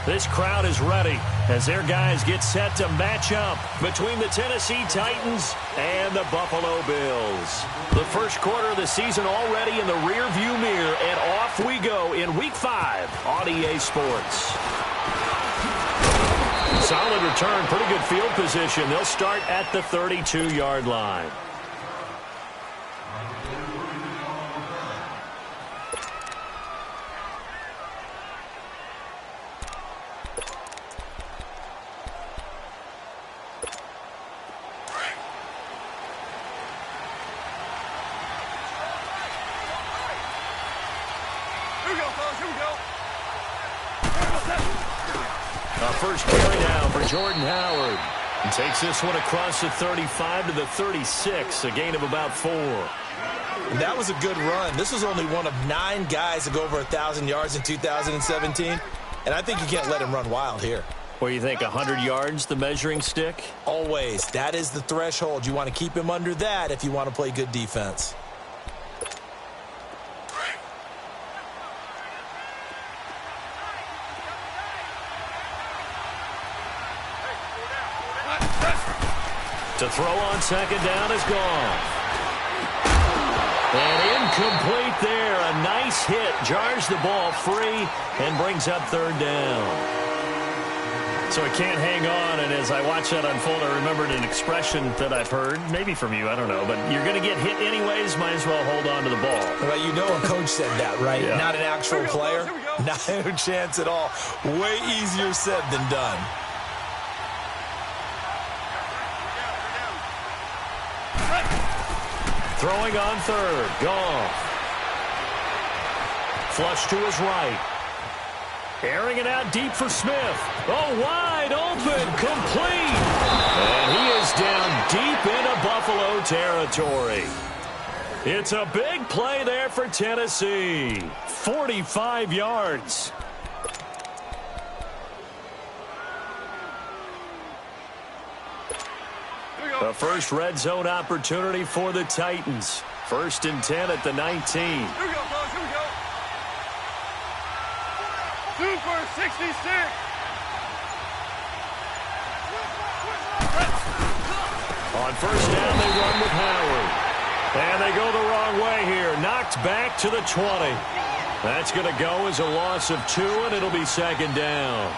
This crowd is ready as their guys get set to match up between the Tennessee Titans and the Buffalo Bills. The first quarter of the season already in the rearview mirror, and off we go in Week 5 on EA Sports. Solid return, pretty good field position. They'll start at the 32-yard line. First carry down for Jordan Howard. And takes this one across the 35 to the 36, a gain of about 4. And that was a good run. This was only one of 9 guys to go over 1,000 yards in 2017. And I think you can't let him run wild here. What do you think, 100 yards, the measuring stick? Always. That is the threshold. You want to keep him under that if you want to play good defense. To throw on second down is gone. And incomplete there. A nice hit. Jars the ball free and brings up third down. So it can't hang on, and as I watch that unfold, I remembered an expression that I've heard, maybe from you, I don't know, but you're going to get hit anyways, might as well hold on to the ball. Well, you know a coach said that, right? Yeah. Not an actual player. No chance at all. Way easier said than done. Throwing on third. Goff. Flush to his right. Airing it out deep for Smith. Oh, wide open. Complete. And he is down deep into Buffalo territory. It's a big play there for Tennessee. 45 yards. The first red zone opportunity for the Titans. 1st and 10 at the 19. Here we go, fellas. Here we go. Super 66. On first down, they run with Howard. And they go the wrong way here. Knocked back to the 20. That's going to go as a loss of 2, and it'll be second down.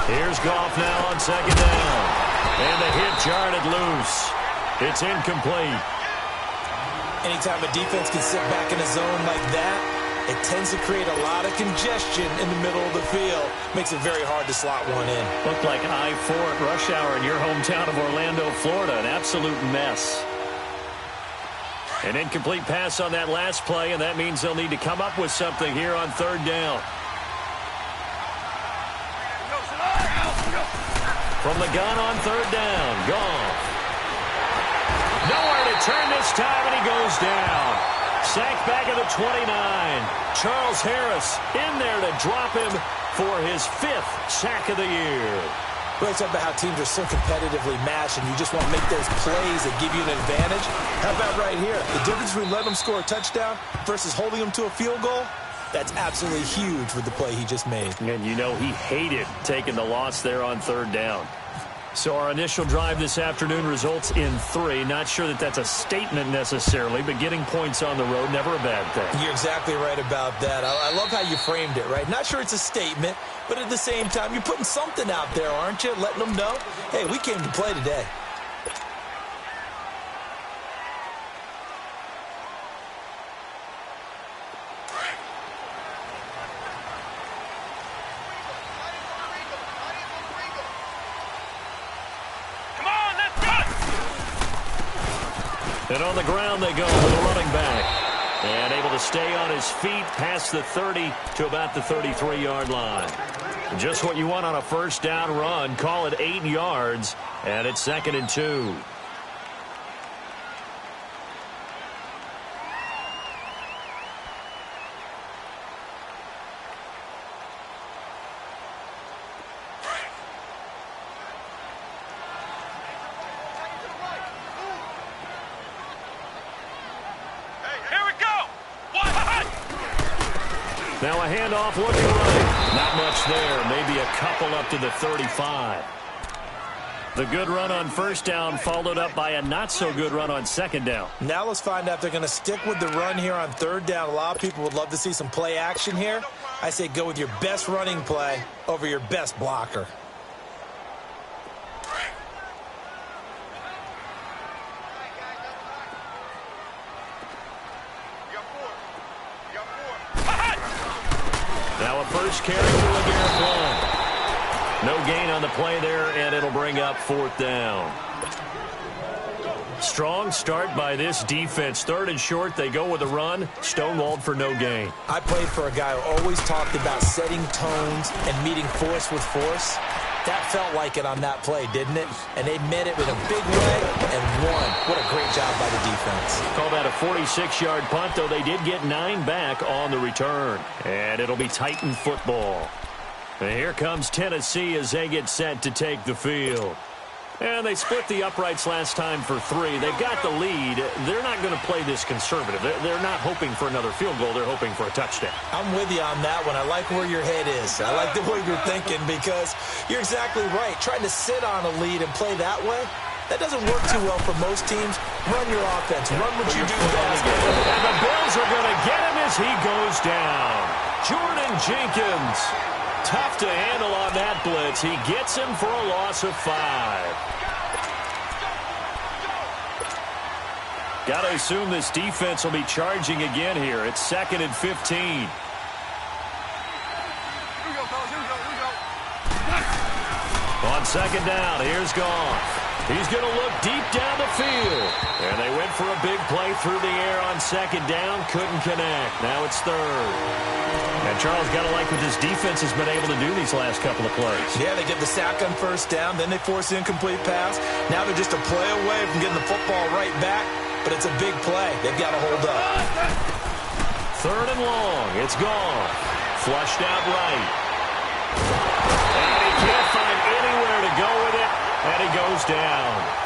Here's Goff now on second down. And the hit jarred it loose. It's incomplete. Anytime a defense can sit back in a zone like that, it tends to create a lot of congestion in the middle of the field. Makes it very hard to slot one in. Looked like I-4 at rush hour in your hometown of Orlando, Florida. An absolute mess. An incomplete pass on that last play, and that means they'll need to come up with something here on third down. From the gun on third down, Goff. Nowhere to turn this time, and he goes down. Sacked back at the 29. Charles Harris in there to drop him for his 5th sack of the year. Well, talk about how teams are so competitively matched, and you just want to make those plays that give you an advantage. How about right here? The difference between letting them score a touchdown versus holding them to a field goal? That's absolutely huge with the play he just made. And you know he hated taking the loss there on third down. So our initial drive this afternoon results in 3. Not sure that that's a statement necessarily, but getting points on the road, never a bad thing. You're exactly right about that. I love how you framed it, right? Not sure it's a statement, but at the same time, you're putting something out there, aren't you? Letting them know, hey, we came to play today. And on the ground they go with a running back. And able to stay on his feet past the 30 to about the 33-yard line. Just what you want on a first down run. Call it 8 yards. And it's 2nd and 2. Here we go. What? Now a handoff looking right. Not much there. Maybe a couple up to the 35. The good run on first down followed up by a not-so-good run on second down. Now let's find out if they're going to stick with the run here on third down. A lot of people would love to see some play action here. I say go with your best running play over your best blocker. Now a first carry to LeGarrette Blount. No gain on the play there, and it'll bring up fourth down. Strong start by this defense. Third and short, they go with a run. Stonewalled for no gain. I played for a guy who always talked about setting tones and meeting force with force. That felt like it on that play, didn't it? And they met it in a big way and won. What a great job by the defense. Call that a 46-yard punt, though they did get 9 back on the return. And it'll be Titan football. And here comes Tennessee as they get set to take the field. And they split the uprights last time for 3. They've got the lead. They're not going to play this conservative. They're not hoping for another field goal. They're hoping for a touchdown. I'm with you on that one. I like where your head is. I like the way you're thinking because you're exactly right. Trying to sit on a lead and play that way, that doesn't work too well for most teams. Run your offense. Run what you do best. And the Bills are going to get him as he goes down. Jordan Jenkins. Tough to handle on that blitz. He gets him for a loss of 5. Got to assume this defense will be charging again here. It's 2nd and 15. Here we go, fellas. Here we go. On second down, here's Goff. He's going to look deep down the field. And they went for a big play through the air on second down. Couldn't connect. Now it's third. And Charles, got to like what this defense has been able to do these last couple of plays. Yeah, they get the sack on first down. Then they force the incomplete pass. Now they're just a play away from getting the football right back. But it's a big play. They've got to hold up. Third and long. It's Goff. Flushed out right. And he can't find anywhere to go with it. And he goes down.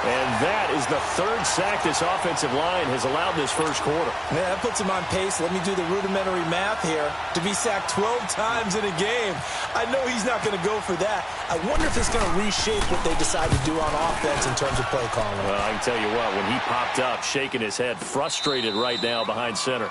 And that is the 3rd sack this offensive line has allowed this first quarter. Yeah, that puts him on pace. Let me do the rudimentary math here. To be sacked 12 times in a game. I know he's not going to go for that. I wonder if it's going to reshape what they decide to do on offense in terms of play calling. Well, I can tell you what, when he popped up, shaking his head, frustrated right now behind center.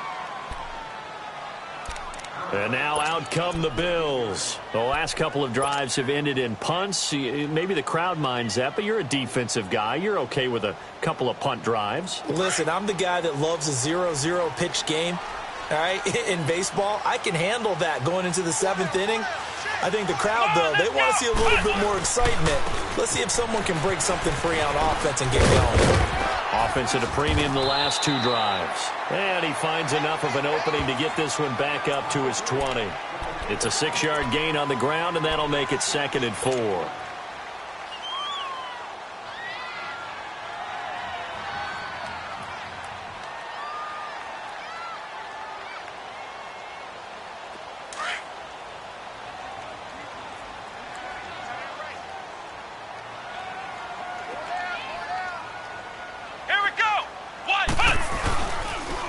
And now out come the Bills. The last couple of drives have ended in punts. Maybe the crowd minds that, but you're a defensive guy. You're okay with a couple of punt drives. Listen, I'm the guy that loves a 0-0 pitch game. All right, in baseball, I can handle that going into the 7th inning. I think the crowd, though, they want to see a little bit more excitement. Let's see if someone can break something free on offense and get going. Offense at a premium the last 2 drives. And he finds enough of an opening to get this one back up to his 20. It's a 6-yard gain on the ground, and that'll make it 2nd and 4.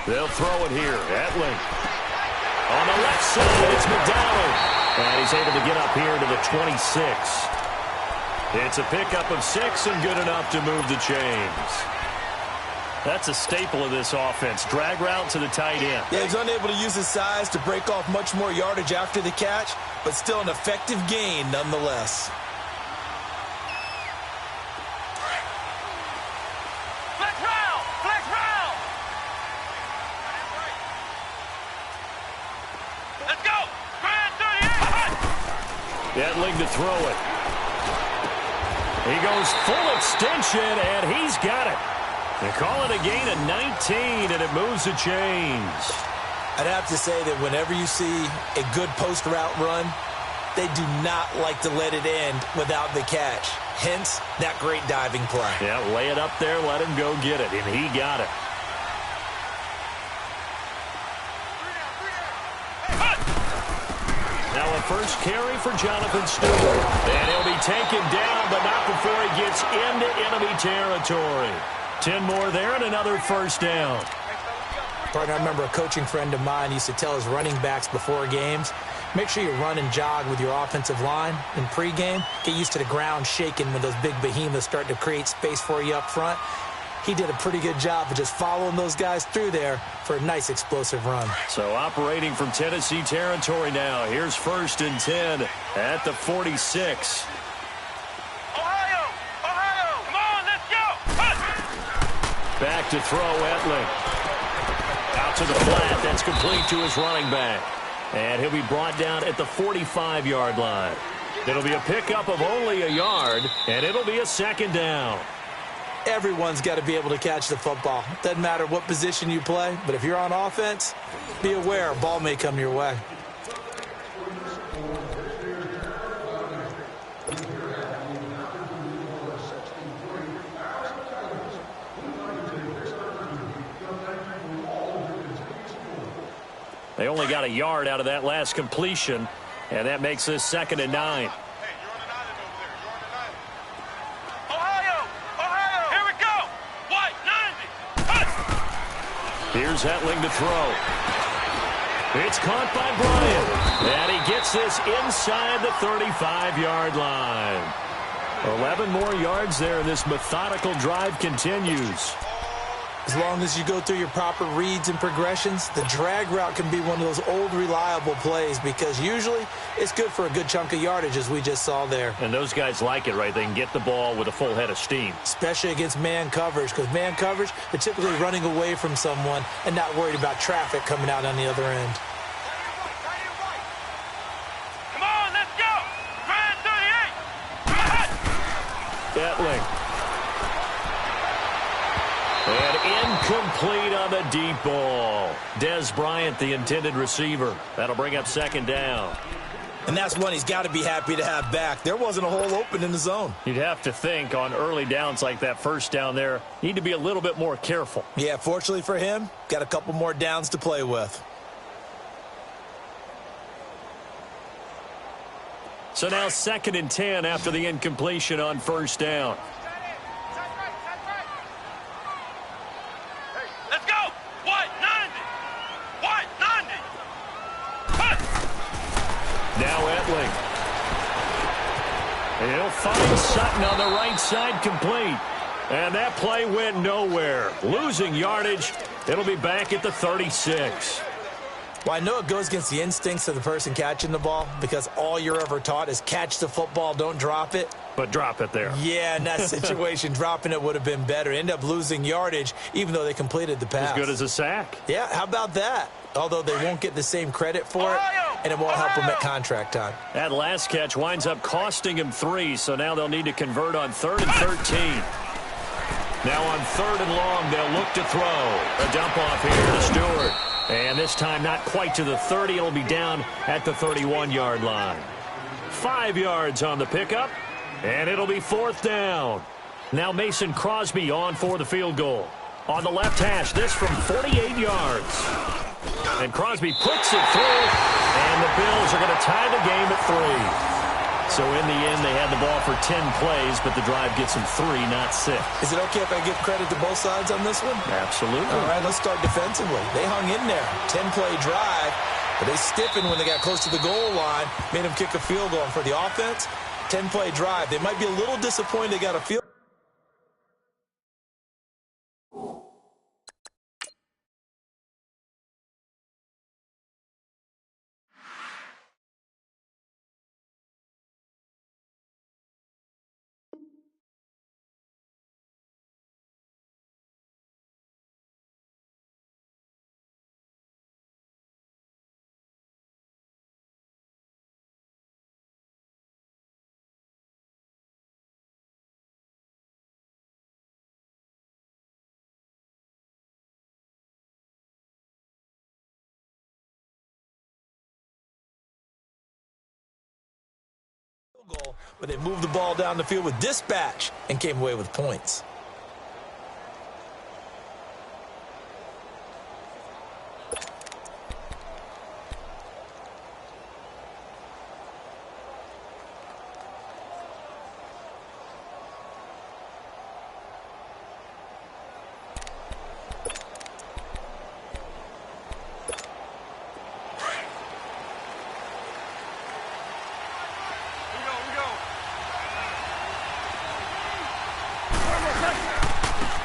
They'll throw it here. Etling. On the left side, it's McDonald. And he's able to get up here to the 26. It's a pickup of 6 and good enough to move the chains. That's a staple of this offense. Drag route to the tight end. Yeah, he's unable to use his size to break off much more yardage after the catch, but still an effective gain nonetheless. Etling to throw it. He goes full extension, and he's got it. They call it a gain of 19, and it moves the chains. I'd have to say that whenever you see a good post route run, they do not like to let it end without the catch. Hence, that great diving play. Yeah, lay it up there, let him go get it, and he got it. Now a first carry for Jonathan Stewart. And he'll be taken down, but not before he gets into enemy territory. 10 more there and another first down. Partner, I remember a coaching friend of mine used to tell his running backs before games, make sure you run and jog with your offensive line in pregame. Get used to the ground shaking when those big behemoths start to create space for you up front. He did a pretty good job of just following those guys through there for a nice explosive run. So operating from Tennessee territory now. Here's 1st and 10 at the 46. Ohio! Ohio! Come on, let's go! Back to throw, Etling. Out to the flat. That's complete to his running back. And he'll be brought down at the 45-yard line. It'll be a pickup of only a yard, and it'll be a 2nd down. Everyone's got to be able to catch the football. Doesn't matter what position you play, but if you're on offense, be aware a ball may come your way. They only got a yard out of that last completion, and that makes this 2nd and 9. Here's Etling to throw. It's caught by Bryant. And he gets this inside the 35-yard line. 11 more yards there, and this methodical drive continues. As long as you go through your proper reads and progressions, the drag route can be one of those old reliable plays because usually it's good for a good chunk of yardage, as we just saw there. And those guys like it, right? They can get the ball with a full head of steam. Especially against man coverage, because man coverage, they're typically running away from someone and not worried about traffic coming out on the other end. Come on, let's go! Grand 38! Etling. And incomplete on the deep ball. Des Bryant, the intended receiver. That'll bring up 2nd down. And that's one he's got to be happy to have back. There wasn't a hole open in the zone. You'd have to think on early downs like that 1st down there, need to be a little bit more careful. Yeah, fortunately for him, got a couple more downs to play with. So now 2nd and 10 after the incompletion on 1st down. Now Etling. And he'll find Sutton on the right side, complete. And that play went nowhere. Losing yardage. It'll be back at the 36. Well, I know it goes against the instincts of the person catching the ball because all you're ever taught is catch the football, don't drop it. But drop it there. Yeah, in that situation, dropping it would have been better. End up losing yardage, even though they completed the pass. As good as a sack. Yeah, how about that? Although they won't get the same credit for it, and it won't help them at contract time. That last catch winds up costing him 3, so now they'll need to convert on 3rd and 13. Now on 3rd and long, they'll look to throw. A dump off here to Stewart. And this time not quite to the 30. It'll be down at the 31-yard line. 5 yards on the pickup, and it'll be 4th down. Now Mason Crosby on for the field goal. On the left hash, this from 48 yards. And Crosby puts it through, and the Bills are going to tie the game at 3. So in the end, they had the ball for 10 plays, but the drive gets them 3, not 6. Is it okay if I give credit to both sides on this one? Absolutely. All right, let's start defensively. They hung in there. 10-play drive, but they stiffened when they got close to the goal line, made them kick a field goal. And for the offense, 10-play drive. They might be a little disappointed they got a field. Goal, but they moved the ball down the field with dispatch and came away with points.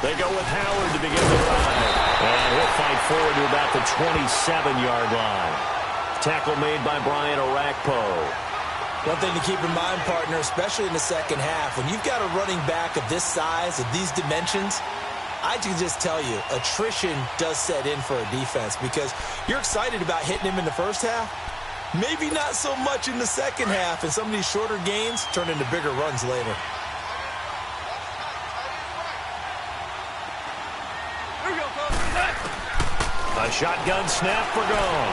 They go with Howard to begin the drive. And he'll fight forward to about the 27-yard line. Tackle made by Brian Orakpo. One thing to keep in mind, partner, especially in the second half, when you've got a running back of this size, of these dimensions, I can just tell you, attrition does set in for a defense because you're excited about hitting him in the first half. Maybe not so much in the second half, and some of these shorter gains turn into bigger runs later. A shotgun snap for gone.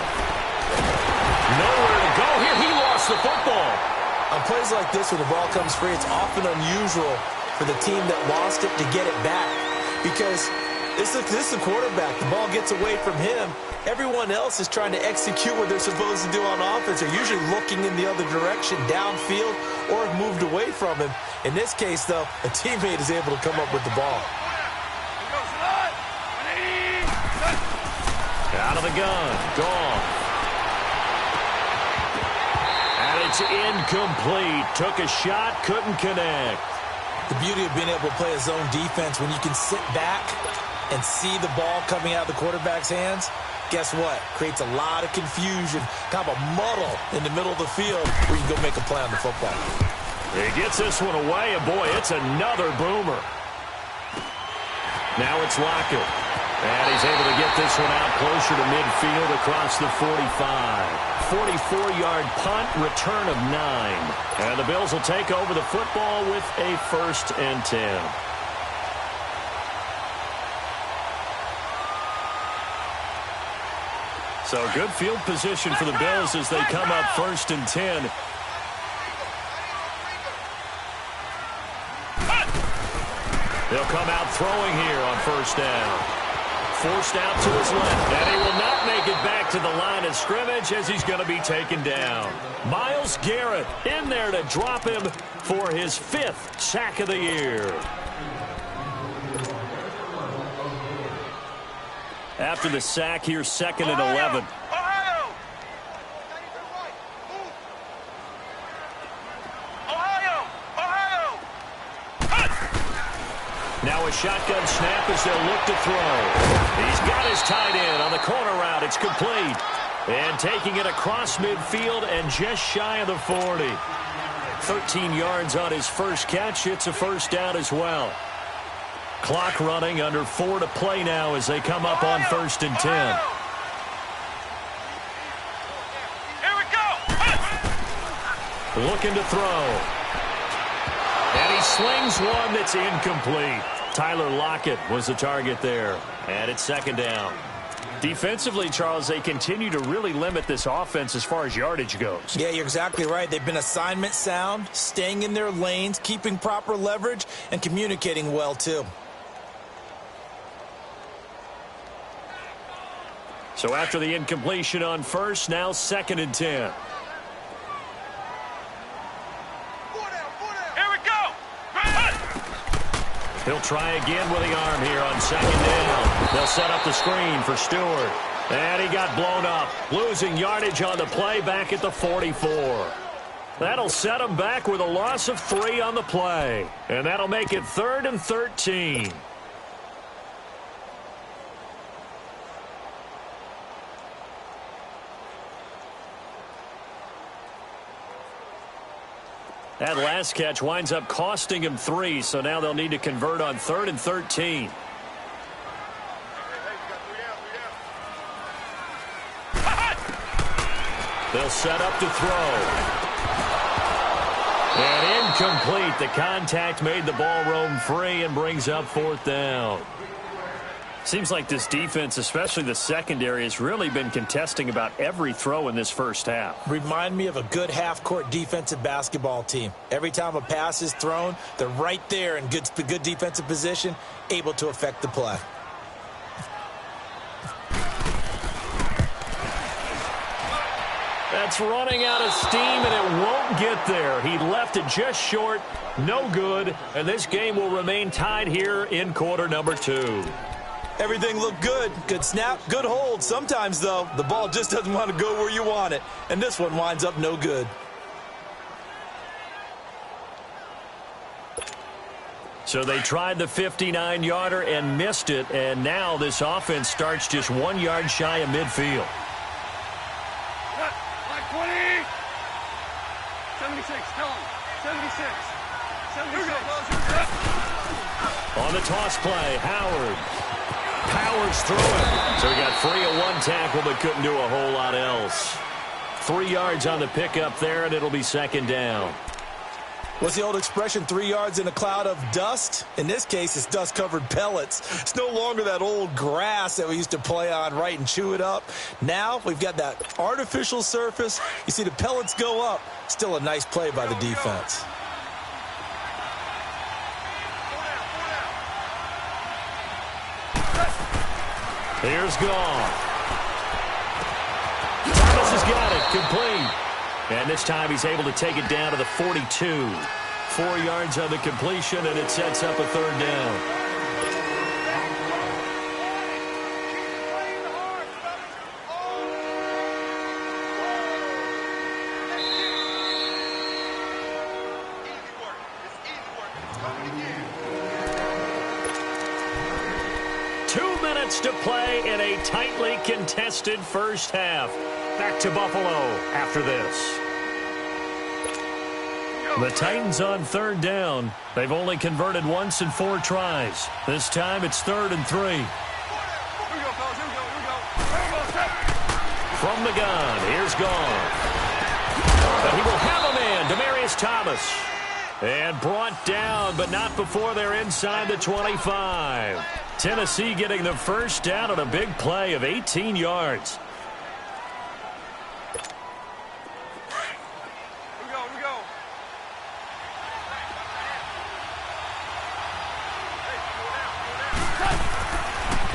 Nowhere to go here. He lost the football. On plays like this, when the ball comes free, it's often unusual for the team that lost it to get it back because this is the quarterback. The ball gets away from him. Everyone else is trying to execute what they're supposed to do on offense. They're usually looking in the other direction, downfield, or have moved away from him. In this case, though, a teammate is able to come up with the ball. Out of the gun. Gone. And it's incomplete. Took a shot, couldn't connect. The beauty of being able to play a zone defense when you can sit back and see the ball coming out of the quarterback's hands, guess what? Creates a lot of confusion, kind of a muddle in the middle of the field where you can go make a play on the football. He gets this one away, and boy, it's another boomer. Now it's Lockett. And he's able to get this one out closer to midfield across the 45. 44-yard punt, return of 9. And the Bills will take over the football with a 1st and 10. So good field position for the Bills as they come up 1st and 10. They'll come out throwing here on 1st down. Forced out to his left, and he will not make it back to the line of scrimmage as he's going to be taken down. Myles Garrett in there to drop him for his 5th sack of the year. After the sack, here's 2nd and 11. Now a shotgun snap as they'll look to throw. He's got his tight end on the corner route. It's complete. And taking it across midfield and just shy of the 40. 13 yards on his first catch. It's a 1st down as well. Clock running, under 4 to play now as they come up on 1st and 10. Here we go. Looking to throw. And he slings one that's incomplete. Tyler Lockett was the target there. And it's 2nd down. Defensively, Charles, they continue to really limit this offense as far as yardage goes. Yeah, you're exactly right. They've been assignment sound, staying in their lanes, keeping proper leverage, and communicating well, too. So after the incompletion on 1st, now 2nd and 10. He'll try again with the arm here on 2nd down. They'll set up the screen for Stewart. And he got blown up. Losing yardage on the play back at the 44. That'll set him back with a loss of 3 on the play. And that'll make it 3rd and 13. That last catch winds up costing him 3, so now they'll need to convert on 3rd and 13. They'll set up to throw. And incomplete. The contact made the ball roam free and brings up 4th down. Seems like this defense, especially the secondary, has really been contesting about every throw in this first half. Remind me of a good half-court defensive basketball team. Every time a pass is thrown, they're right there in good defensive position, able to affect the play. That's running out of steam, and it won't get there. He left it just short, no good, and this game will remain tied here in quarter number 2. Everything looked good. Good snap, good hold. Sometimes, though, the ball just doesn't want to go where you want it. And this one winds up no good. So they tried the 59-yarder and missed it, and now this offense starts just 1 yard shy of midfield. Like 20. 76, tell him. 76. 76. On the toss play, Howard. Powers through it. So he got free of one tackle but couldn't do a whole lot else. 3 yards on the pickup there, and it'll be second down. What's the old expression, 3 yards in a cloud of dust? In this case, it's dust-covered pellets. It's no longer that old grass that we used to play on, right, and chew it up. Now we've got that artificial surface. You see the pellets go up. Still a nice play by the defense. Here's Goff. Thomas has got it, complete. And this time he's able to take it down to the 42. 4 yards on the completion, and it sets up a third down. To play in a tightly contested first half. Back to Buffalo after this. The Titans on third down. They've only converted once in 4 tries. This time it's 3rd and 3. Here we go, fellas. Here we go. From the gun, here's Goff. But he will have a man, Demaryius Thomas. And brought down, but not before they're inside the 25. Tennessee getting the first down on a big play of 18 yards. Here we go.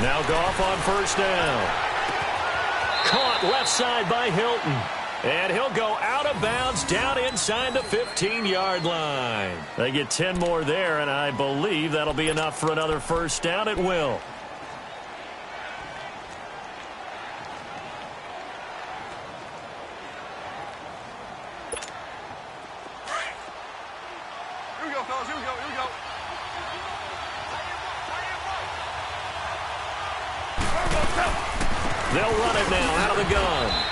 Now Goff on first down. Caught left side by Hilton. And he'll go out of bounds down inside the 15-yard line. They get 10 more there, and I believe that'll be enough for another first down. It will. Here we go, fellas. Here we go. They'll run it now out of the gun.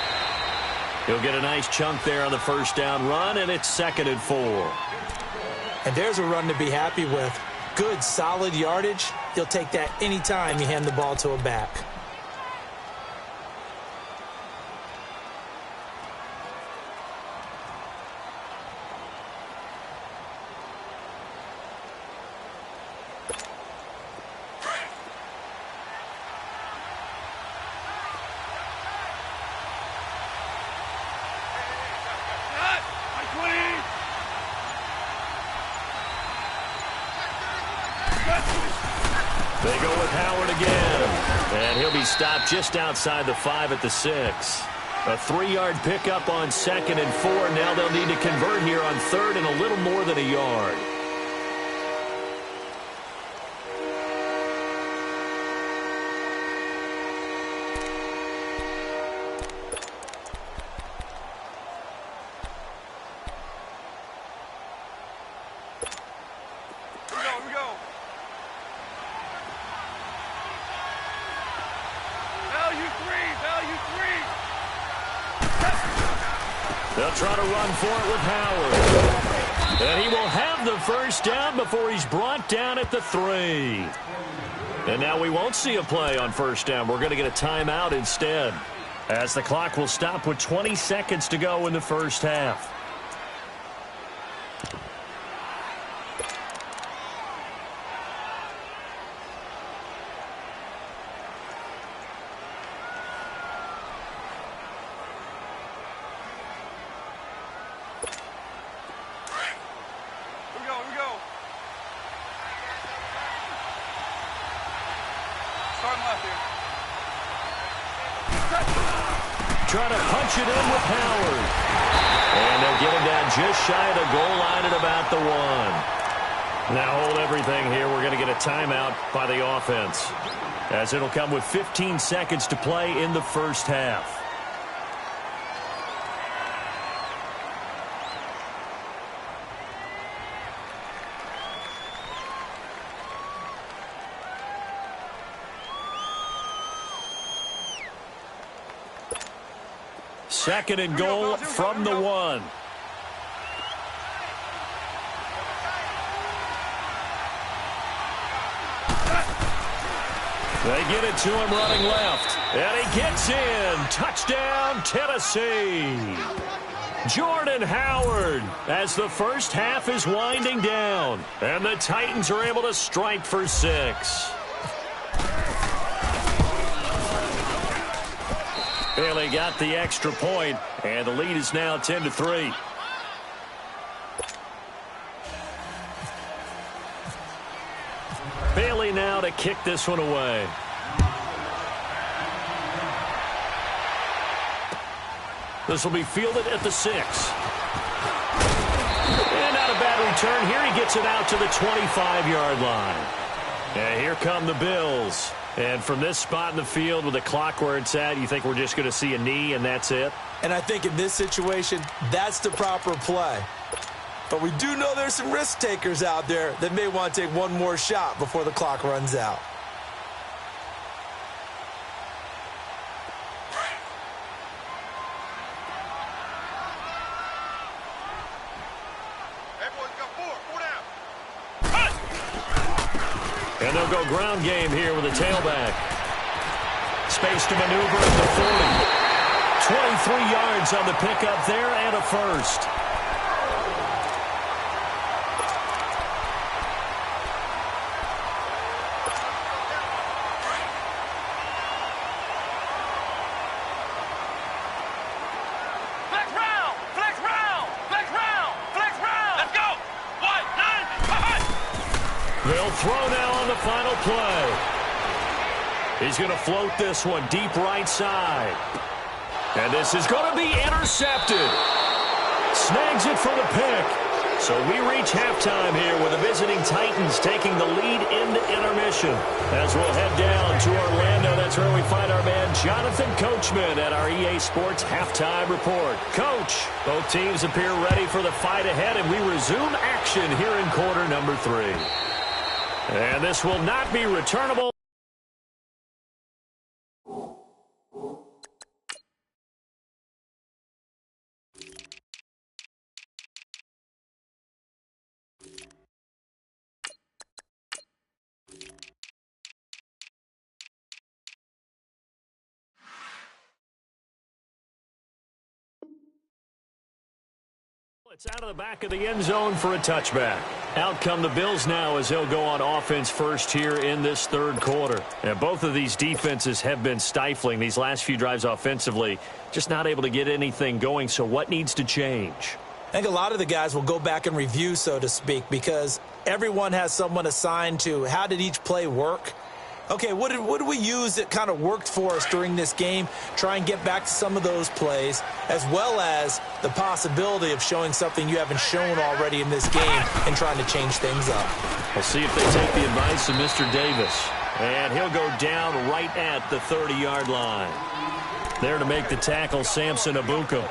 He'll get a nice chunk there on the first down run, and it's 2nd and 4. And there's a run to be happy with. Good, solid yardage. You'll take that anytime you hand the ball to a back. They go with Howard again. And he'll be stopped just outside the 5 at the 6. A 3-yard pickup on 2nd and 4. Now they'll need to convert here on 3rd and a little more than a yard. They'll try to run for it with Howard. And he will have the first down before he's brought down at the 3. And now we won't see a play on first down. We're going to get a timeout instead, as the clock will stop with 20 seconds to go in the first half. Trying to punch it in with Howard. And they'll get him down just shy of the goal line at about the 1. Now hold everything here. We're going to get a timeout by the offense, as it'll come with 15 seconds to play in the first half. Second and goal from the 1. They get it to him running left. And he gets in. Touchdown, Tennessee. Jordan Howard as the first half is winding down. And the Titans are able to strike for 6. Bailey got the extra point, and the lead is now 10-3. Bailey now to kick this one away. This will be fielded at the 6. And not a bad return here. He gets it out to the 25-yard line. And here come the Bills. And from this spot in the field with the clock where it's at, you think we're just going to see a knee and that's it? And I think in this situation, that's the proper play. But we do know there's some risk takers out there that may want to take one more shot before the clock runs out. And they'll go ground game here with a tailback. Space to maneuver at the 40. 23 yards on the pickup there and a first. They'll throw now on the final play. He's going to float this one deep right side. And this is going to be intercepted. Snags it for the pick. So we reach halftime here with the visiting Titans taking the lead into intermission. As we'll head down to Orlando, that's where we find our man Jonathan Coachman at our EA Sports Halftime Report. Coach, both teams appear ready for the fight ahead, and we resume action here in quarter number 3. And this will not be returnable. It's out of the back of the end zone for a touchback. Out come the Bills now as they'll go on offense first here in this third quarter. And both of these defenses have been stifling these last few drives offensively, just not able to get anything going. So what needs to change? I think a lot of the guys will go back and review, so to speak, because everyone has someone assigned to how did each play work. Okay, what did we use that kind of worked for us during this game? Try and get back to some of those plays, as well as the possibility of showing something you haven't shown already in this game and trying to change things up. We'll see if they take the advice of Mr. Davis. And he'll go down right at the 30-yard line. There to make the tackle, Samson Abuka.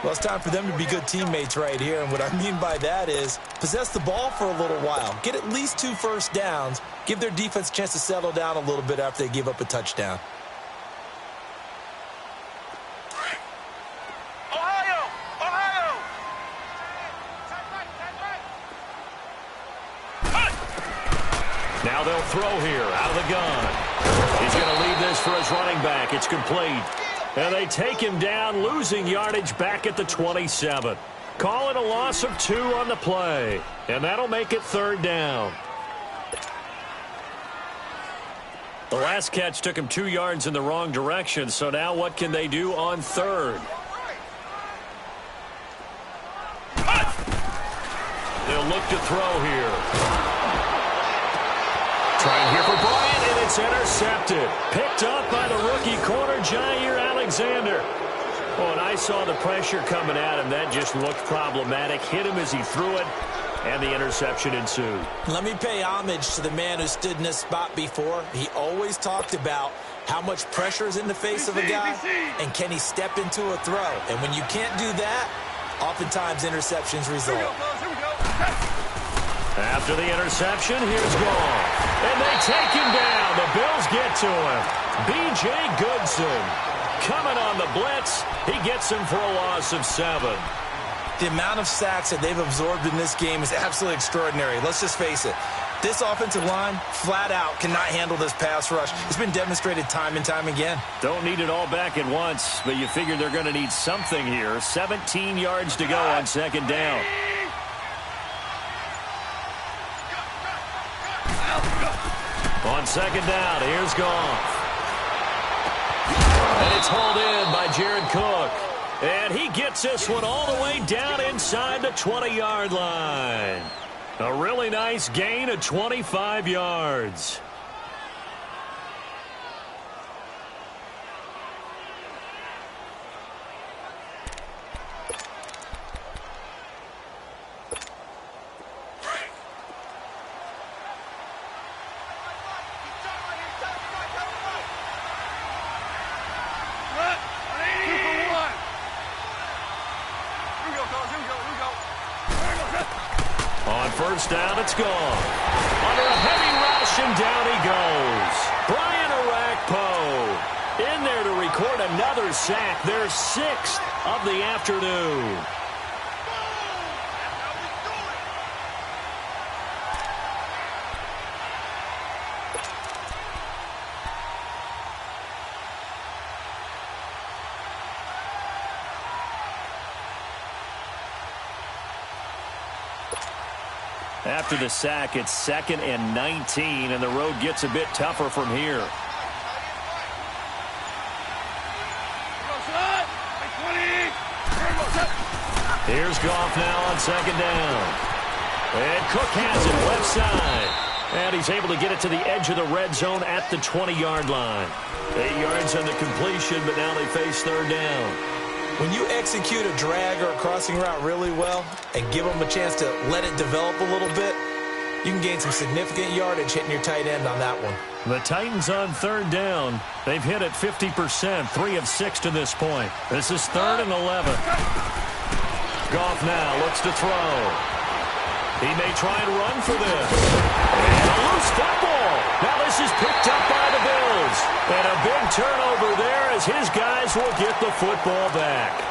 Well, it's time for them to be good teammates right here. And what I mean by that is possess the ball for a little while. Get at least 2 first downs. Give their defense a chance to settle down a little bit after they give up a touchdown. Ohio! Ohio! Now they'll throw here out of the gun. He's going to leave this for his running back. It's complete. And they take him down, losing yardage back at the 27. Call it a loss of 2 on the play. And that'll make it third down. The last catch took him 2 yards in the wrong direction. So now what can they do on third? They'll look to throw here. Trying here for Bryant, and it's intercepted. Picked up by the rookie corner, Jair Alexander. Oh, and I saw the pressure coming at him. That just looked problematic. Hit him as he threw it, and the interception ensued. Let me pay homage to the man who stood in this spot before. He always talked about how much pressure is in the face of a guy, and can he step into a throw. And when you can't do that, oftentimes interceptions result. Here we go. After the interception, here's Goff. And they take him down. The Bills get to him. B.J. Goodson coming on the blitz. He gets him for a loss of 7. The amount of sacks that they've absorbed in this game is absolutely extraordinary. Let's just face it. This offensive line, flat out, cannot handle this pass rush. It's been demonstrated time and time again. Don't need it all back at once, but you figure they're going to need something here. 17 yards to go on second down. On second down, here's Goff. And it's hauled in by Jared Cook. And he gets this one all the way down inside the 20-yard line. A really nice gain of 25 yards. On first down, it's gone. Under a heavy rush, and down he goes. Brian Orakpo in there to record another sack, their 6th of the afternoon. After the sack, it's 2nd and 19, and the road gets a bit tougher from here. Here's Goff now on second down. And Cook has it left side. And he's able to get it to the edge of the red zone at the 20-yard line. 8 yards on the completion, but now they face third down. When you execute a drag or a crossing route really well and give them a chance to let it develop a little bit, you can gain some significant yardage hitting your tight end on that one. The Titans on third down. They've hit it 50%, 3 of 6 to this point. This is 3rd and 11. Goff now looks to throw. He may try and run for this. And a loose football. Now this is picked up by the Bills. And a big turnover there as his guys will get the football back.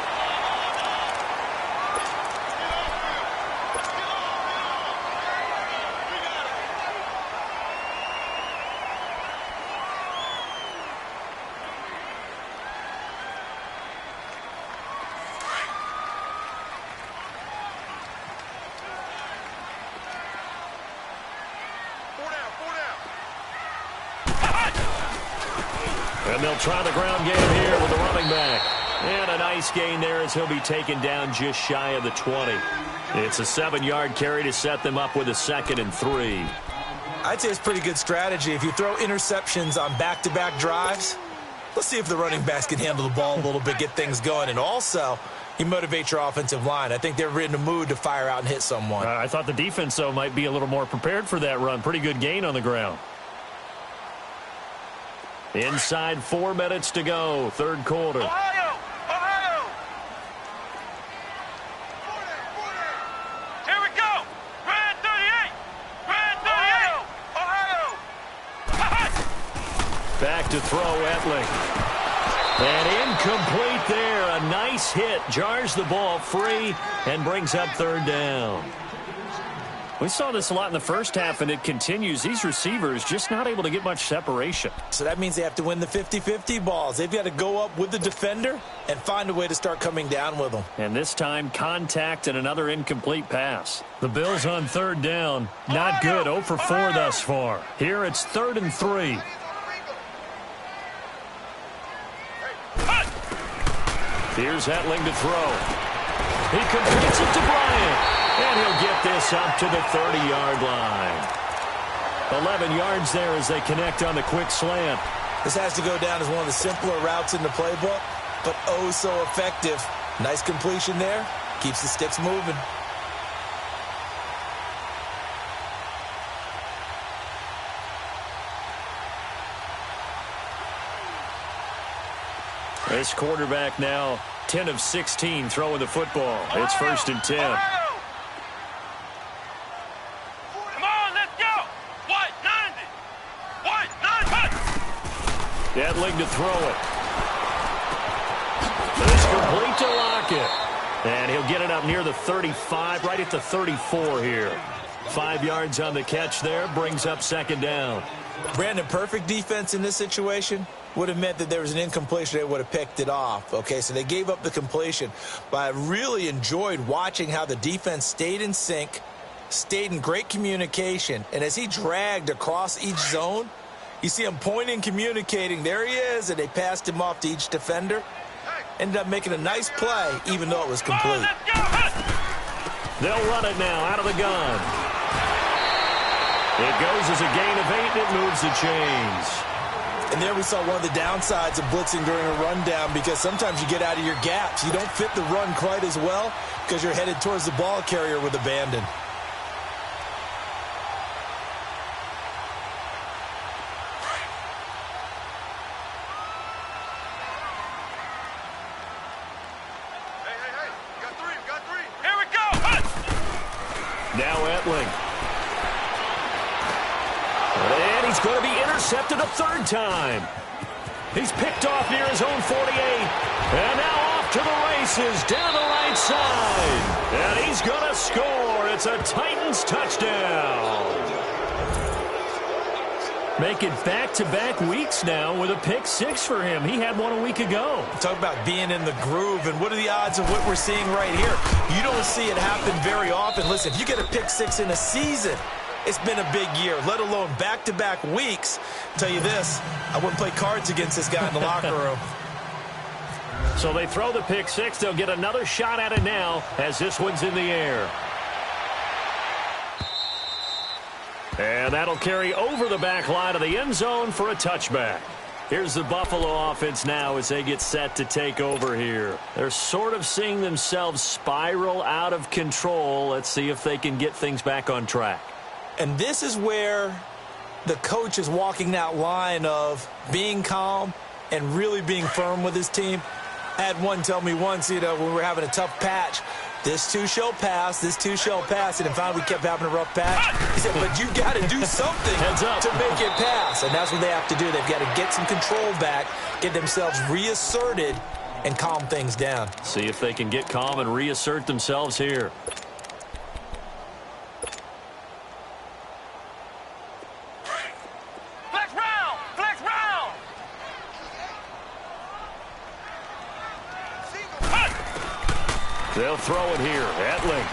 And they'll try the ground game here with the running back. And a nice gain there as he'll be taken down just shy of the 20. It's a 7-yard carry to set them up with a 2nd and 3. I'd say it's pretty good strategy. If you throw interceptions on back-to-back drives, let's see if the running backs can handle the ball a little bit, get things going. And also, you motivate your offensive line. I think they're in the mood to fire out and hit someone. I thought the defense, though, might be a little more prepared for that run. Pretty good gain on the ground. Inside 4 minutes to go, third quarter. Ohio! Ohio! Here we go! Red 38! Red 38! Ohio! Back to throw, Etling. And incomplete there. A nice hit. Jars the ball free and brings up third down. We saw this a lot in the first half, and it continues. These receivers just not able to get much separation. So that means they have to win the 50-50 balls. They've got to go up with the defender and find a way to start coming down with them. And this time, contact and another incomplete pass. The Bills on third down. Not good. 0 for 4 thus far. Here it's 3rd and 3. Here's Etling to throw. He completes it to Bryant. And he'll get this up to the 30-yard line. 11 yards there as they connect on the quick slant. This has to go down as one of the simpler routes in the playbook, but oh so effective. Nice completion there. Keeps the sticks moving. This quarterback now 10 of 16 throwing the football. It's 1st and 10. Etling to throw it. It's complete to Lockett. And he'll get it up near the 35, right at the 34 here. 5 yards on the catch there, brings up second down. Brandon, perfect defense in this situation would have meant that there was an incompletion. They would have picked it off. Okay, so they gave up the completion. But I really enjoyed watching how the defense stayed in sync, stayed in great communication. And as he dragged across each zone, you see him pointing, communicating. There he is, and they passed him off to each defender. Ended up making a nice play, even though it was complete. They'll run it now out of the gun. It goes as a gain of 8, and it moves the chains. And there we saw one of the downsides of blitzing during a rundown, because sometimes you get out of your gaps. You don't fit the run quite as well because you're headed towards the ball carrier with abandon. Now Etling. And he's going to be intercepted a third time. He's picked off near his own 48. And now off to the races down the right side. And he's going to score. It's a Titans touchdown. Making back-to-back weeks now with a pick 6 for him. He had one a week ago. Talk about being in the groove, and what are the odds of what we're seeing right here? You don't see it happen very often. Listen, if you get a pick 6 in a season, it's been a big year, let alone back-to-back weeks. I'll tell you this, I wouldn't play cards against this guy in the locker room. So they throw the pick 6. They'll get another shot at it now as this one's in the air. And that'll carry over the back line of the end zone for a touchback. Here's the Buffalo offense now as they get set to take over here. They're sort of seeing themselves spiral out of control. Let's see if they can get things back on track. And this is where the coach is walking that line of being calm and really being firm with his team. I had one tell me once, when we were having a tough patch, this too shall pass, this too shall pass. And finally we kept having a rough patch. He said, but you got to do something to make it pass. And that's what they have to do. They've got to get some control back, get themselves reasserted, and calm things down. See if they can get calm and reassert themselves here. They'll throw it here. Etling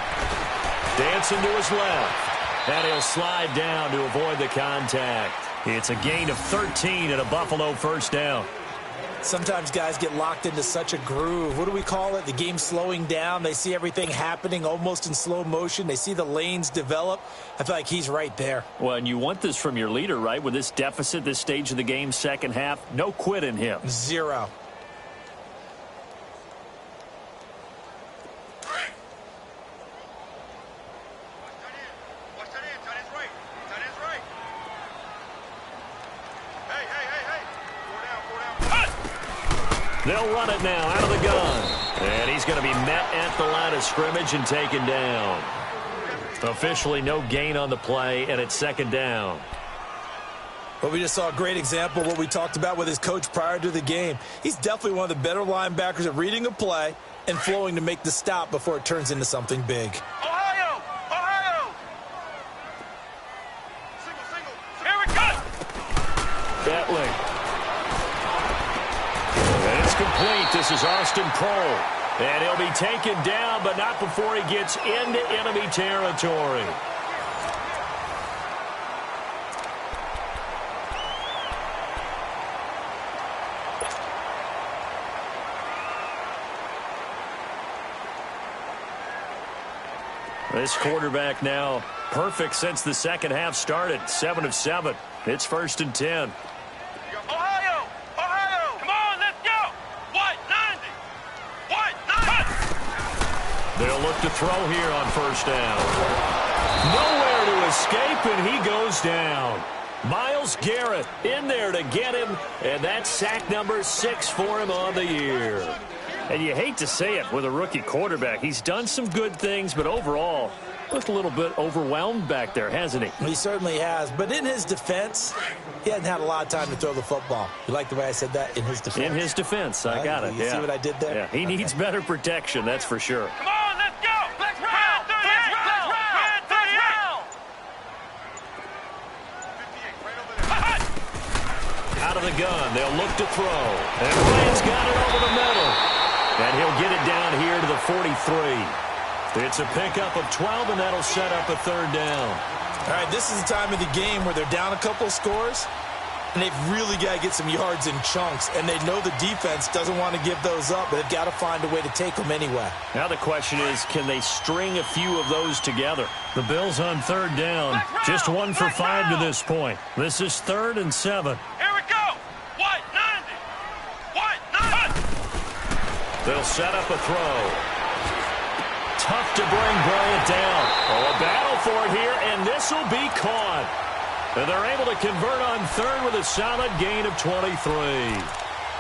dancing to his left. And he'll slide down to avoid the contact. It's a gain of 13 and a Buffalo first down. Sometimes guys get locked into such a groove. What do we call it? The game slowing down. They see everything happening almost in slow motion. They see the lanes develop. I feel like he's right there. Well, and you want this from your leader, right? With this deficit, this stage of the game, second half, no quit in him. Zero. They'll run it now out of the gun. And he's going to be met at the line of scrimmage and taken down. Officially no gain on the play, and it's second down. Well, we just saw a great example of what we talked about with his coach prior to the game. He's definitely one of the better linebackers at reading a play and flowing to make the stop before it turns into something big. Ohio! Ohio! Single. Here we go! Etling. And it's complete. This is Austin Prohl. And he'll be taken down, but not before he gets into enemy territory. This quarterback now perfect since the second half started. 7 of 7. It's 1st and 10. Ohio! Ohio! Come on, let's go! White 90! White 90! They'll look to throw here on first down. Nowhere to escape, and he goes down. Myles Garrett in there to get him, and that's sack number 6 for him on the year. And you hate to say it with a rookie quarterback. He's done some good things, but overall, looked a little bit overwhelmed back there, hasn't he? He certainly has. But in his defense, he hasn't had a lot of time to throw the football. You like the way I said that? In his defense? In his defense. I got it. You see what I did there? Yeah, he needs better protection, that's for sure. Come on, let's go. Let's round. Let's round. Out of the gun, they'll look to throw. And Ryan's got it over the middle. And he'll get it down here to the 43. It's a pickup of 12, and that'll set up a third down. All right, this is the time of the game where they're down a couple of scores, and they've really got to get some yards in chunks, and they know the defense doesn't want to give those up, but they've got to find a way to take them anyway. Now the question is, can they string a few of those together? The Bills on third down, just 1 for 5 to this point. This is 3rd and 7. Here we go. White 90. White 90. They'll set up a throw. Tough to bring Bryant down. Oh, a battle for it here, and this will be caught. And they're able to convert on third with a solid gain of 23.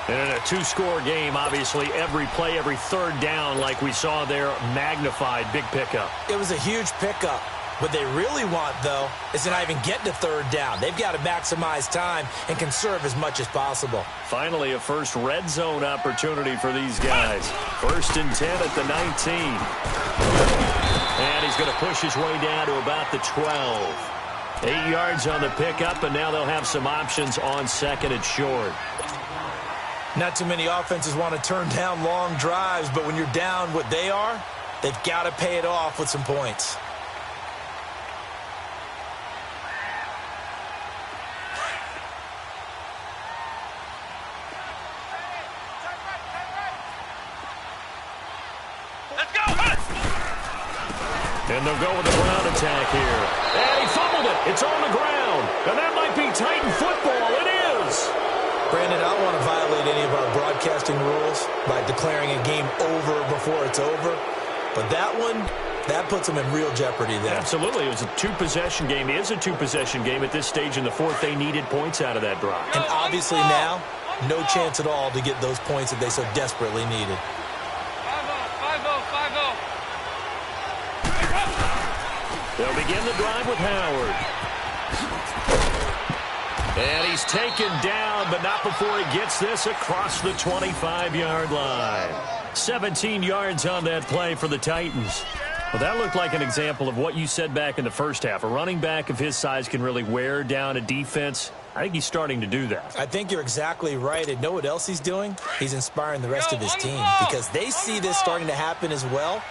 And in a two-score game, obviously, every play, every third down, like we saw there, magnified. Big pickup. It was a huge pickup. What they really want, though, is to not even get to third down. They've got to maximize time and conserve as much as possible. Finally, a first red zone opportunity for these guys. 1st and 10 at the 19. And he's going to push his way down to about the 12. 8 yards on the pickup, and now they'll have some options on 2nd and short. Not too many offenses want to turn down long drives, but when you're down what they are, they've got to pay it off with some points. And they'll go with the ground attack here. And he fumbled it. It's on the ground. And that might be Titan football. It is. Brandon, I don't want to violate any of our broadcasting rules by declaring a game over before it's over. But that one, that puts them in real jeopardy there. Absolutely. It was a two-possession game. It is a two-possession game at this stage in the fourth. They needed points out of that drive. And obviously now, no chance at all to get those points that they so desperately needed. 5-0. They'll begin the drive with Howard. And he's taken down, but not before he gets this across the 25-yard line. 17 yards on that play for the Titans. Well, that looked like an example of what you said back in the first half. A running back of his size can really wear down a defense. I think he's starting to do that. I think you're exactly right. And know what else he's doing? He's inspiring the rest of his team because they see this starting to happen as well.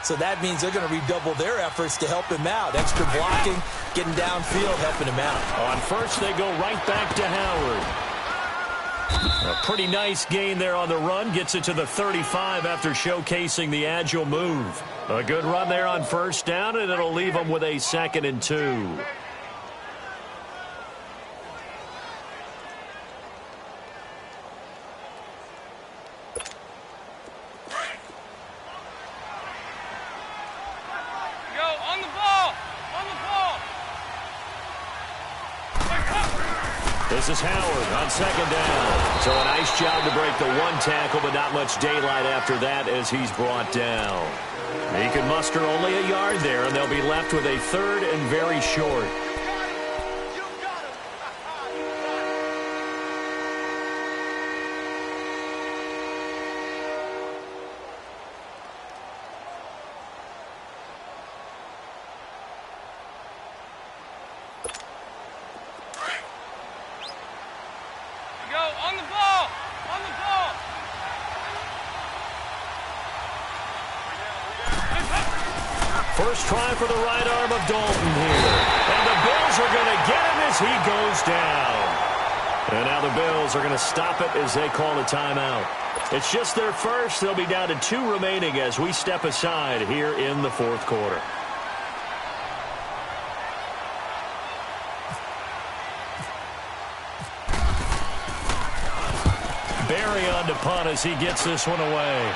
So that means they're going to redouble their efforts to help him out. Extra blocking, getting downfield, helping him out. On first, they go right back to Howard. A pretty nice gain there on the run. Gets it to the 35 after showcasing the agile move. A good run there on first down, and it'll leave them with a 2nd and 2. This is Howard on 2nd down. So a nice job to break the one tackle, but not much daylight after that as he's brought down. He can muster only a yard there, and they'll be left with a 3rd and very short. First try for the right arm of Dalton here. And the Bills are going to get him as he goes down. And now the Bills are going to stop it as they call a timeout. It's just their first. They'll be down to 2 remaining as we step aside here in the 4th quarter. Barry on to punt as he gets this one away.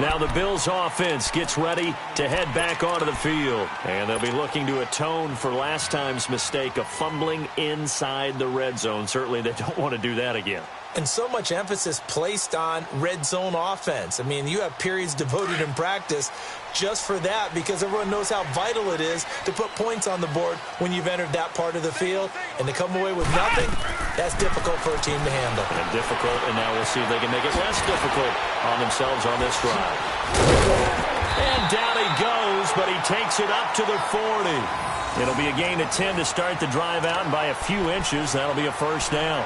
Now the Bills offense gets ready to head back onto the field. And they'll be looking to atone for last time's mistake of fumbling inside the red zone. Certainly they don't want to do that again. And so much emphasis placed on red zone offense. I mean, you have periods devoted in practice just for that because everyone knows how vital it is to put points on the board when you've entered that part of the field. And to come away with nothing, that's difficult for a team to handle. And difficult, and now we'll see if they can make it less difficult on themselves on this drive. And down he goes, but he takes it up to the 40. It'll be a gain of 10 to start the drive out, and by a few inches, that'll be a first down.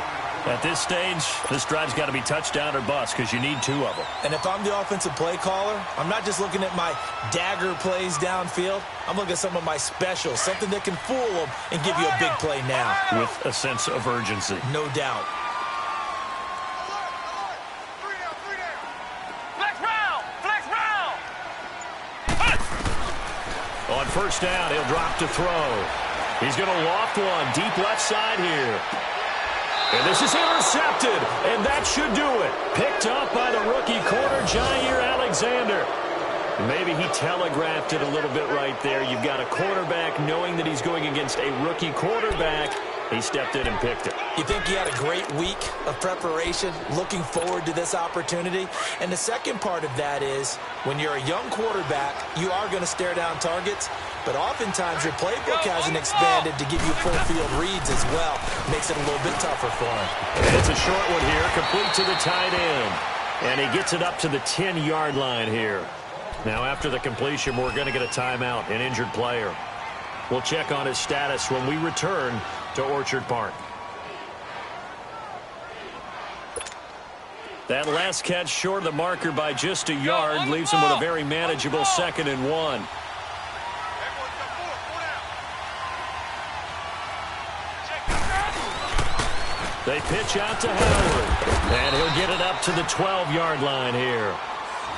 At this stage, this drive's got to be touchdown or bust because you need 2 of them. And if I'm the offensive play caller, I'm not just looking at my dagger plays downfield. I'm looking at some of my specials, something that can fool them and give you a big play now. With a sense of urgency. No doubt. Flex round! Flex round! On first down, he'll drop to throw. He's going to loft one deep left side here. And this is intercepted, and that should do it. Picked up by the rookie corner, Jair Alexander. Maybe he telegraphed it a little bit right there. You've got a quarterback knowing that he's going against a rookie quarterback. He stepped in and picked it. You think he had a great week of preparation, looking forward to this opportunity? And the second part of that is, when you're a young quarterback, you are going to stare down targets, but oftentimes your playbook hasn't expanded to give you full field reads as well. Makes it a little bit tougher for him. And it's a short one here, complete to the tight end. And he gets it up to the 10-yard line here. Now after the completion, we're going to get a timeout, an injured player. We'll check on his status when we return to Orchard Park. That last catch short of the marker by just a yard leaves him with a very manageable 2nd and 1. They pitch out to Howard, and he'll get it up to the 12-yard line here.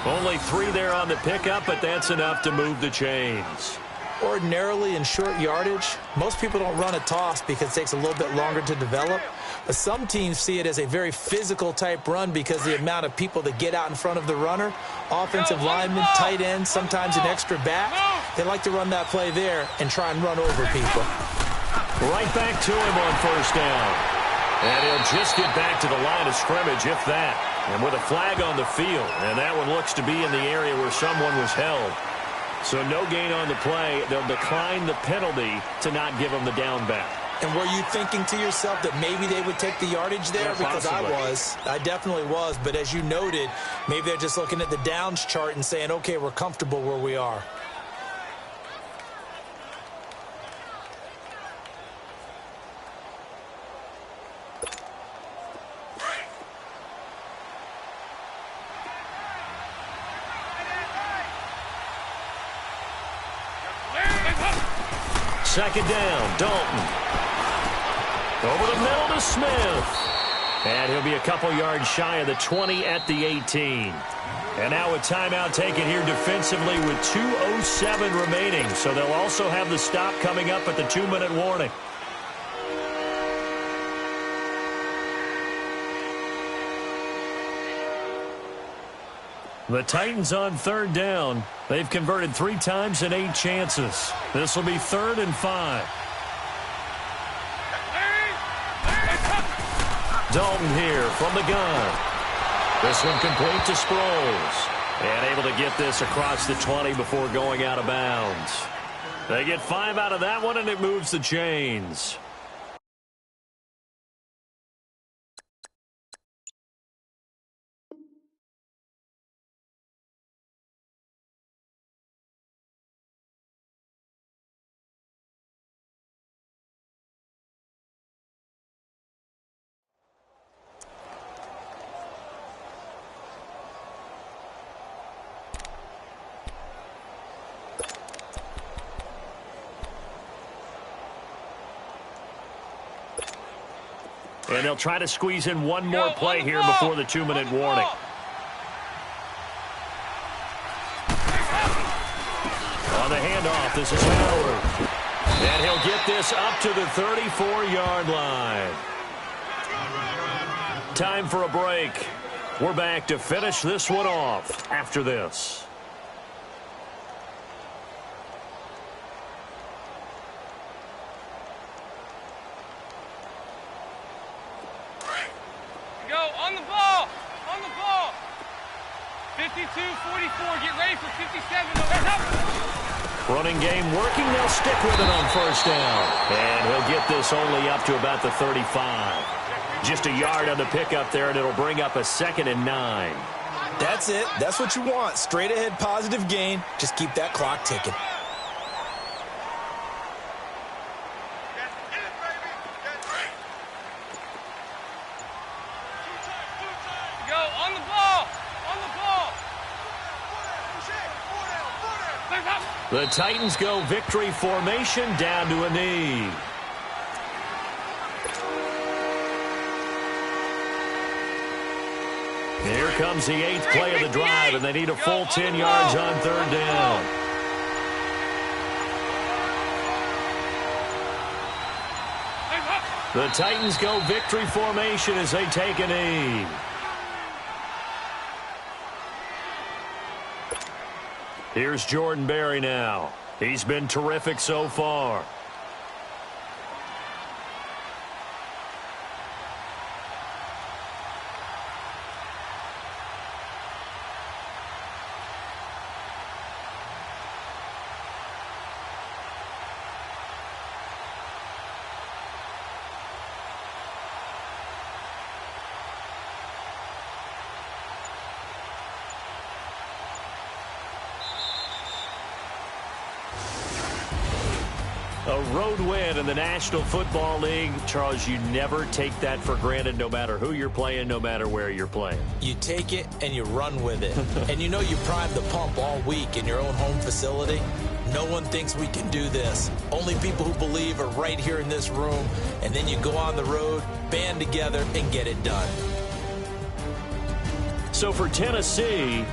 Only 3 there on the pickup, but that's enough to move the chains. Ordinarily in short yardage, most people don't run a toss because it takes a little bit longer to develop. But some teams see it as a very physical type run because the amount of people that get out in front of the runner, offensive linemen, tight ends, sometimes an extra back, they like to run that play there and try and run over people. Right back to him on first down. And he'll just get back to the line of scrimmage, if that. And with a flag on the field, and that one looks to be in the area where someone was held. So no gain on the play. They'll decline the penalty to not give him the down back. And were you thinking to yourself that maybe they would take the yardage there? Yeah, because possibly. I definitely was. But as you noted, maybe they're just looking at the downs chart and saying, okay, we're comfortable where we are. Second down, Dalton. Over the middle to Smith. And he'll be a couple yards shy of the 20 at the 18. And now a timeout taken here defensively with 2:07 remaining. So they'll also have the stop coming up at the 2-minute warning. The Titans on third down. They've converted 3 times in 8 chances. This will be 3rd and 5. Dalton here from the gun. This one complete to Sproles. And able to get this across the 20 before going out of bounds. They get 5 out of that one, and it moves the chains. And they'll try to squeeze in one more play here before the 2-minute warning. On the handoff, this is Howard. And he'll get this up to the 34-yard line. Time for a break. We're back to finish this one off after this. Go, on the ball. On the ball. 52-44. Get ready for 57. Running game working. They'll stick with it on first down. And he'll get this only up to about the 35. Just a yard on the pickup there, and it'll bring up a 2nd and 9. That's it. That's what you want. Straight ahead positive gain. Just keep that clock ticking. Go, on the ball. On the ball. The Titans go victory formation down to a knee. Here comes the 8th play of the drive, and they need a full 10 yards on 3rd down. The Titans go victory formation as they take a knee. Here's Jordan Berry now. He's been terrific so far. A road win in the National Football League. Charles, you never take that for granted no matter who you're playing, no matter where you're playing. You take it and you run with it. And you know you primed the pump all week in your own home facility. No one thinks we can do this. Only people who believe are right here in this room. And then you go on the road, band together, and get it done. So for Tennessee,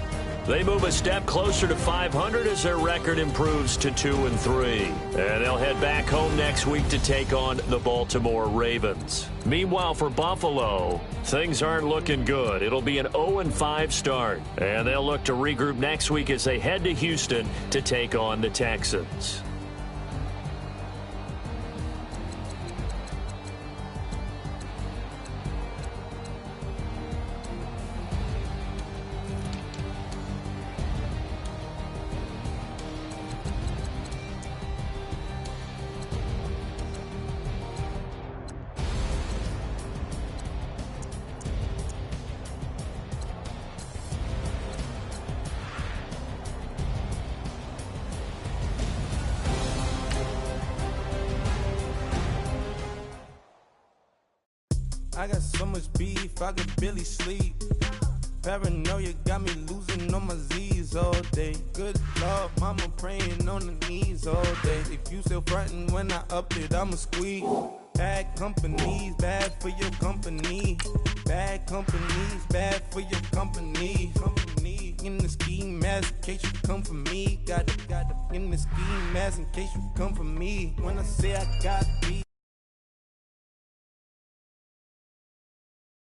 they move a step closer to 500 as their record improves to 2-3. And they'll head back home next week to take on the Baltimore Ravens. Meanwhile, for Buffalo, things aren't looking good. It'll be an 0-5 start. And they'll look to regroup next week as they head to Houston to take on the Texans. I got so much beef, I could barely sleep. Paranoia got me losing on my Z's all day. Good Lord, mama praying on the knees all day. If you still frontin' when I up it, I'ma squeeze. Bad companies, bad for your company. Bad companies, bad for your company. Company in the ski mask in case you come for me. Got in the ski mask in case you come for me. When I say I got beef.